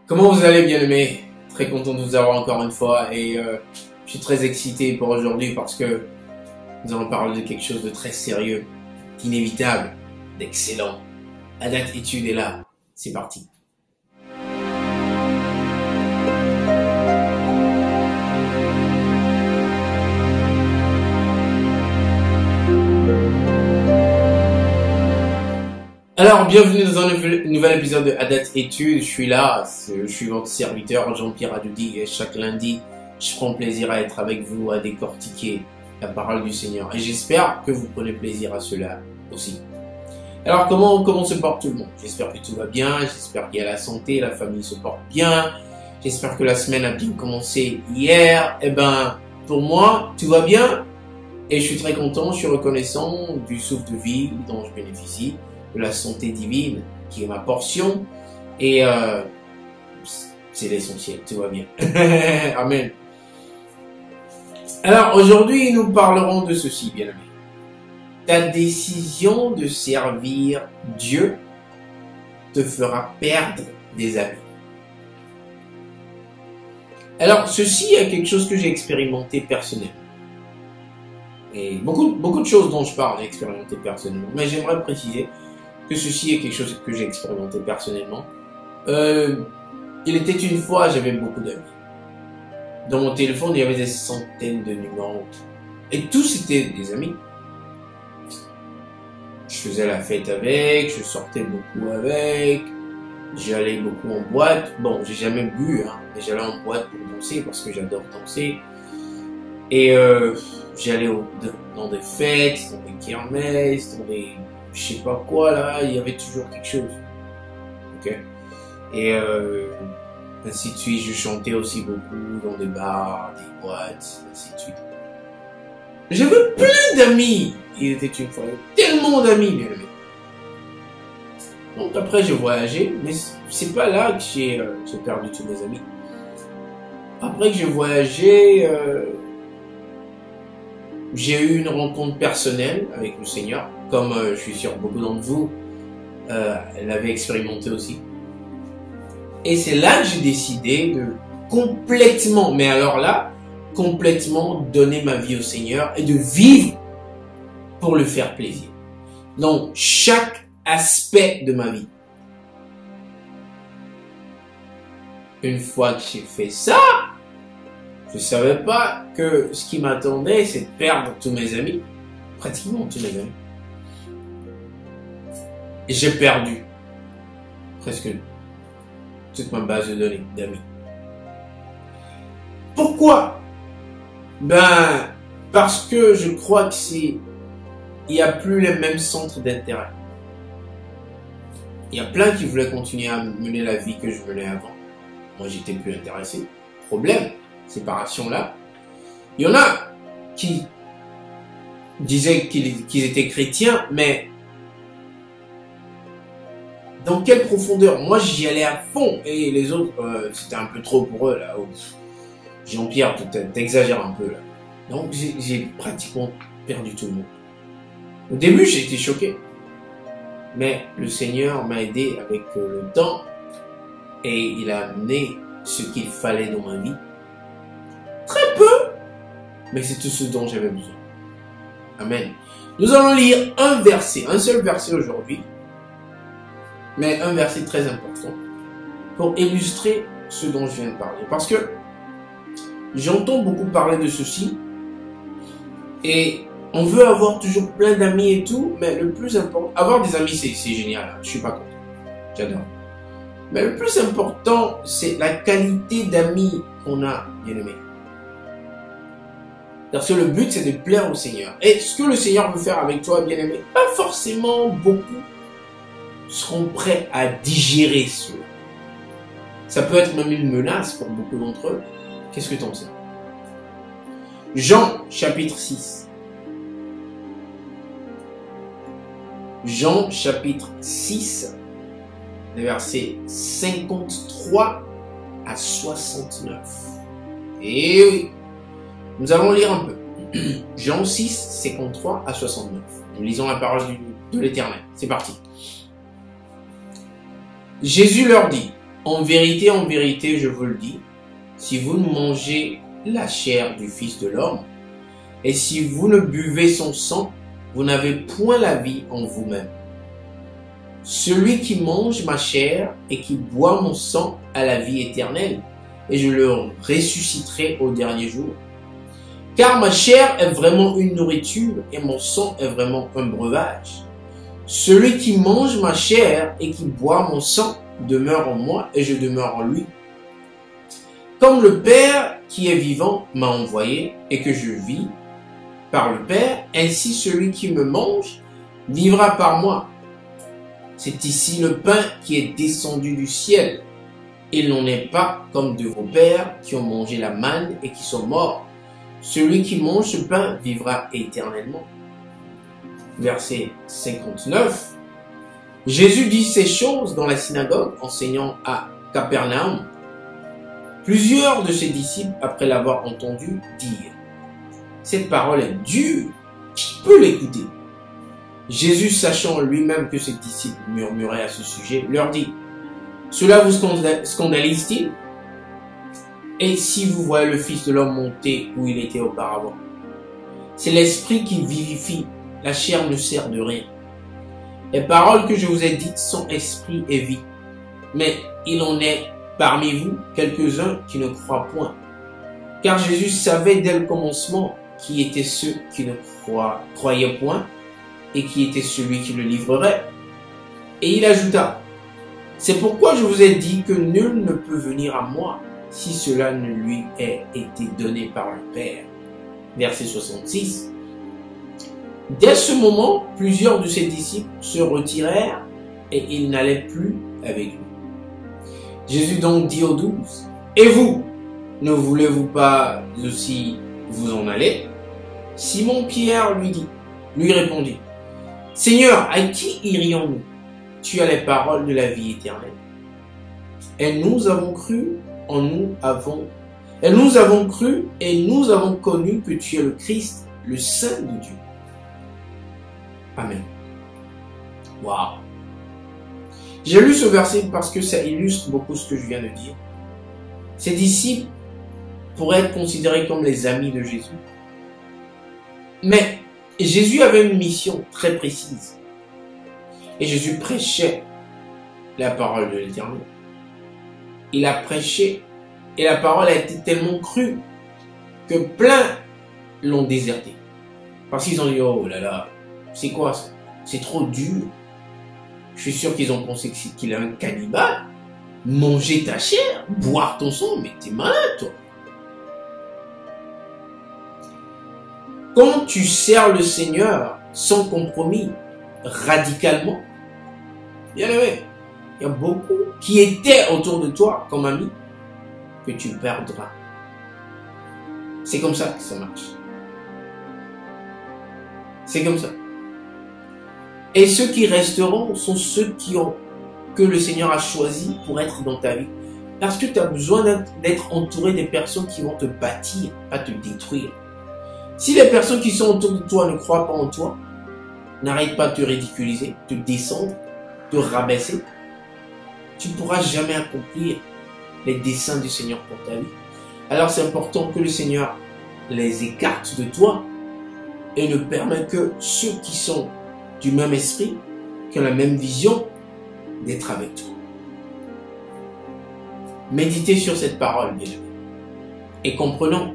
Comment vous allez, bien-aimés? Très content de vous avoir encore une fois et je suis très excité pour aujourd'hui parce que nous allons parler de quelque chose de très sérieux, d'inévitable, d'excellent. Adat Étude est là, c'est parti. Alors, bienvenue dans un nouvel épisode de Adat Étude. Je suis là, je suis votre serviteur Jean-Pierre Adoudi et chaque lundi, je prends plaisir à être avec vous, à décortiquer la parole du Seigneur. Et j'espère que vous prenez plaisir à cela aussi. Alors, comment se porte tout le monde? J'espère que tout va bien, j'espère qu'il y a la santé, la famille se porte bien, j'espère que la semaine a bien commencé hier. Eh ben, pour moi, tout va bien et je suis très content, je suis reconnaissant du souffle de vie dont je bénéficie, de la santé divine qui est ma portion et c'est l'essentiel, tout va bien. Amen. Alors aujourd'hui nous parlerons de ceci, bien aimé. Ta décision de servir Dieu te fera perdre des amis. Alors ceci est quelque chose que j'ai expérimenté personnellement. Et beaucoup de choses dont je parle j'ai expérimenté personnellement, mais j'aimerais préciser que ceci est quelque chose que j'ai expérimenté personnellement. Il était une fois, j'avais beaucoup d'amis. Dans mon téléphone, il y avait des centaines de numéros. Et tous étaient des amis. Je faisais la fête avec, je sortais beaucoup avec, j'allais beaucoup en boîte. Bon, j'ai jamais bu, hein, mais j'allais en boîte pour danser parce que j'adore danser. Et j'allais dans des fêtes, dans des kermesses, dans des... je sais pas quoi là, il y avait toujours quelque chose. Ok. Et ainsi de suite, je chantais aussi beaucoup dans des bars, des boîtes, ainsi de suite. J'avais plein d'amis. Il était une fois tellement d'amis, bien aimé. Donc après j'ai voyagé, mais c'est pas là que j'ai perdu tous mes amis. Après que j'ai voyagé, j'ai eu une rencontre personnelle avec le Seigneur, comme je suis sûr beaucoup d'entre vous l'avaient expérimenté aussi. Et c'est là que j'ai décidé de complètement, mais alors là, complètement donner ma vie au Seigneur et de vivre pour le faire plaisir. Donc, chaque aspect de ma vie. Une fois que j'ai fait ça, je savais pas que ce qui m'attendait, c'est de perdre tous mes amis. Pratiquement tous mes amis. Et j'ai perdu presque toute ma base de données d'amis. Pourquoi? Ben, parce que je crois que il n'y a plus les mêmes centres d'intérêt. Il y a plein qui voulaient continuer à mener la vie que je menais avant. Moi, j'étais plus intéressé. Problème, séparation là. Il y en a qui disaient qu'ils étaient chrétiens, mais dans quelle profondeur? Moi, j'y allais à fond. Et les autres, c'était un peu trop pour eux, là. Oh, Jean-Pierre, t'exagères un peu, là. Donc, j'ai pratiquement perdu tout le monde. Au début, j'ai été choqué. Mais le Seigneur m'a aidé avec le temps. Et il a amené ce qu'il fallait dans ma vie. Très peu. Mais c'est tout ce dont j'avais besoin. Amen. Nous allons lire un seul verset aujourd'hui. Mais un verset très important pour illustrer ce dont je viens de parler. Parce que j'entends beaucoup parler de ceci et on veut avoir toujours plein d'amis et tout, mais le plus important, avoir des amis c'est génial, hein, je suis pas content, j'adore. Mais le plus important, c'est la qualité d'amis qu'on a, bien aimé. Parce que le but, c'est de plaire au Seigneur. Et ce que le Seigneur veut faire avec toi, bien aimé, pas forcément beaucoup seront prêts à digérer cela. Ça peut être même une menace pour beaucoup d'entre eux. Qu'est-ce que tu en sais? Jean chapitre 6. Jean chapitre 6, les versets 53 à 69. Et oui, nous allons lire un peu. Jean 6, 53 à 69. Nous lisons la parole de l'Éternel. C'est parti. Jésus leur dit: en vérité, je vous le dis, si vous ne mangez la chair du Fils de l'homme, et si vous ne buvez son sang, vous n'avez point la vie en vous-même. Celui qui mange ma chair et qui boit mon sang a la vie éternelle, et je le ressusciterai au dernier jour. Car ma chair est vraiment une nourriture, et mon sang est vraiment un breuvage. Celui qui mange ma chair et qui boit mon sang demeure en moi, et je demeure en lui. Comme le Père qui est vivant m'a envoyé, et que je vis par le Père, ainsi celui qui me mange vivra par moi. C'est ici le pain qui est descendu du ciel. Il n'en est pas comme de vos pères qui ont mangé la manne et qui sont morts. Celui qui mange ce pain vivra éternellement. Verset 59. Jésus dit ces choses dans la synagogue, enseignant à Capernaum. Plusieurs de ses disciples, après l'avoir entendu, dirent: cette parole est dure, qui peut l'écouter? Jésus, sachant lui-même que ses disciples murmuraient à ce sujet, leur dit: cela vous scandalise-t-il? Et si vous voyez le Fils de l'homme monter où il était auparavant? C'est l'esprit qui vivifie, la chair ne sert de rien. Les paroles que je vous ai dites sont esprit et vie. Mais il en est parmi vous quelques-uns qui ne croient point. Car Jésus savait dès le commencement qui étaient ceux qui ne croyaient point et qui était celui qui le livrerait. Et il ajouta: c'est pourquoi je vous ai dit que nul ne peut venir à moi si cela ne lui ait été donné par le Père. Verset 66. Dès ce moment, plusieurs de ses disciples se retirèrent et ils n'allaient plus avec lui. Jésus donc dit aux 12: et vous, ne voulez-vous pas aussi vous en aller? Simon-Pierre lui répondit: Seigneur, à qui irions-nous? Tu as les paroles de la vie éternelle. Et nous avons cru et nous avons connu que tu es le Christ, le Saint de Dieu. Amen. Waouh. J'ai lu ce verset parce que ça illustre beaucoup ce que je viens de dire. Ces disciples pourraient être considérés comme les amis de Jésus. Mais Jésus avait une mission très précise. Et Jésus prêchait la parole de l'Éternel. Il a prêché et la parole a été tellement crue que plein l'ont déserté. Parce qu'ils ont dit: oh là là, c'est quoi ça? C'est trop dur. Je suis sûr qu'ils ont pensé qu'il est un cannibale. Manger ta chair, boire ton sang, mais t'es malade toi. Quand tu sers le Seigneur sans compromis, radicalement, bien aimé, il y a beaucoup qui étaient autour de toi comme amis que tu perdras. C'est comme ça que ça marche. C'est comme ça. Et ceux qui resteront sont ceux que le Seigneur a choisis pour être dans ta vie. Parce que tu as besoin d'être entouré des personnes qui vont te bâtir, pas te détruire. Si les personnes qui sont autour de toi ne croient pas en toi, n'arrêtent pas de te ridiculiser, te descendre, te rabaisser, tu ne pourras jamais accomplir les desseins du Seigneur pour ta vie. Alors c'est important que le Seigneur les écarte de toi et ne permet que ceux qui sont du même esprit, qui ont la même vision, d'être avec toi. Méditez sur cette parole, bien aimé, et comprenons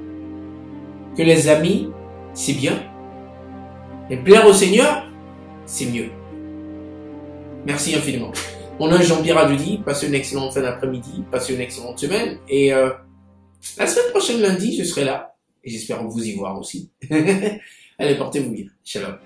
que les amis, c'est bien, mais plaire au Seigneur, c'est mieux. Merci infiniment. Mon nom est Jean-Pierre Adoudi. Passez une excellente fin d'après-midi, passez une excellente semaine, et la semaine prochaine, lundi, je serai là, et j'espère vous y voir aussi. Allez, portez-vous bien. Shalom.